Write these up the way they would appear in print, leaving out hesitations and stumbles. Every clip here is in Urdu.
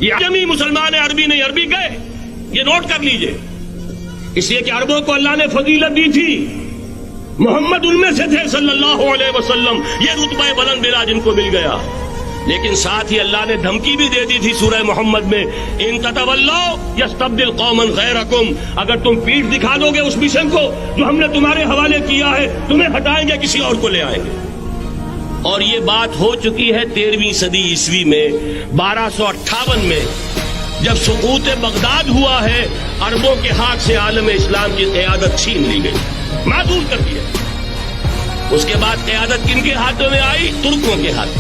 یہ عجمی مسلمان عربی نہیں عربی گئے، یہ نوٹ کر لیجئے، اس لیے کہ عربوں کو اللہ نے فضیلت دی تھی، محمد ان میں سے تھے صلی اللہ علیہ وسلم، یہ رتبہ بلند ملا جن کو مل گیا۔ لیکن ساتھ ہی اللہ نے دھمکی بھی دے دی تھی سورہ محمد میں، ان تتولوا یستبدل قوما غیرکم، اگر تم پیٹھ دکھا دو گے اس مشن کو جو ہم نے تمہارے حوالے کیا ہے، تمہیں ہٹائیں گے، کسی اور کو لے آئیں گے۔ اور یہ بات ہو چکی ہے 13ویں صدی عیسوی میں، 1258 میں جب سقوط بغداد ہوا ہے، عربوں کے ہاتھ سے عالم اسلام کی قیادت چھین لی گئی، معزول کر دیا۔ اس کے بعد قیادت کن کے ہاتھوں میں آئی؟ ترکوں کے ہاتھ،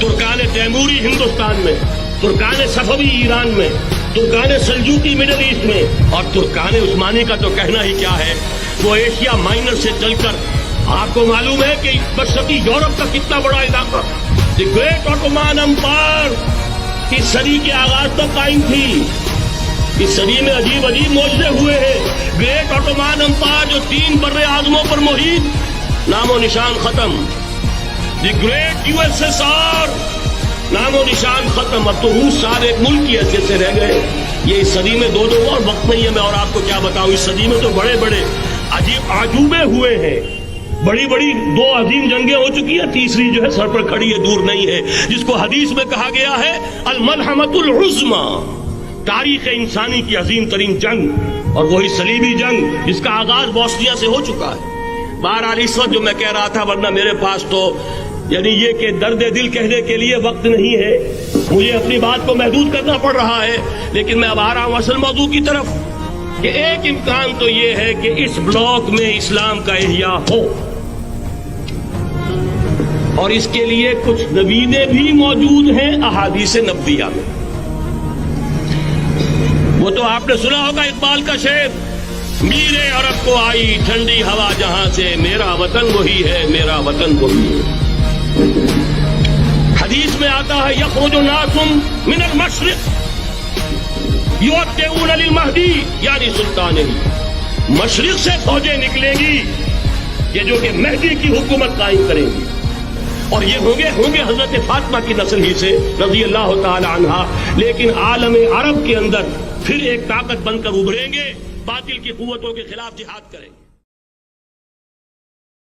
ترکان تیموری ہندوستان میں، ترکان صفوی ایران میں، ترکان سلجوقی مڈل ایسٹ میں، اور ترکان عثمانی کا تو کہنا ہی کیا ہے، وہ ایشیا مائنر سے چل کر آپ کو معلوم ہے کہ مشرقی یورپ کا کتنا بڑا علاقہ، دی گریٹ آٹومان امپائر کی صدی کے آغاز تک قائم تھی۔ اس صدی میں عجیب عجیب معجزے ہوئے ہیں۔ گریٹ آٹومان امپائر جو 3 بر اعظموں پر محیط، نام و نشان ختم۔ دی گریٹ USSR، نام و نشان ختم۔ اب تو روس صاحب ایک ملک کی حیثیت سے رہ گئے۔ یہ اس صدی میں 2 اور وقت نہیں ہے، میں اور آپ کو کیا بتاؤں، اس صدی میں تو بڑے بڑے عجیب عجوبے ہوئے ہیں، بڑی بڑی 2 عظیم جنگیں ہو چکی ہیں، تیسری جو ہے سر پر کھڑی ہے، دور نہیں ہے، جس کو حدیث میں کہا گیا ہے الملحمۃ العظمی، تاریخ انسانی کی عظیم ترین جنگ، اور وہی صلیبی جنگ جس کا آغاز بوسنیا سے ہو چکا ہے۔ بہرحال اس وقت جو میں کہہ رہا تھا، ورنہ میرے پاس تو یعنی یہ کہ درد دل کہنے کے لیے وقت نہیں ہے، مجھے اپنی بات کو محدود کرنا پڑ رہا ہے، لیکن میں اب آ رہا ہوں اصل موضوع کی طرف، کہ ایک امکان تو یہ ہے کہ اس بلاک میں اسلام کا احیاء ہو، اور اس کے لیے کچھ نویدیں بھی موجود ہیں احادیث نبویہ میں۔ وہ تو آپ نے سنا ہوگا اقبال کا شعر، میرے عرب کو آئی ٹھنڈی ہوا جہاں سے، میرا وطن وہی ہے، میرا وطن وہی ہے۔ حدیث میں آتا ہے یخرج ناس من المشرق یؤتون للمہدی، یعنی سلطان، مشرق سے فوجیں نکلیں گی یہ جو کہ مہدی کی حکومت قائم کریں گی، اور یہ ہوں گے حضرت فاطمہ کی نسل ہی سے رضی اللہ تعالی عنہا، لیکن عالم عرب کے اندر پھر ایک طاقت بن کر ابھریں گے، باطل کی قوتوں کے خلاف جہاد کریں گے۔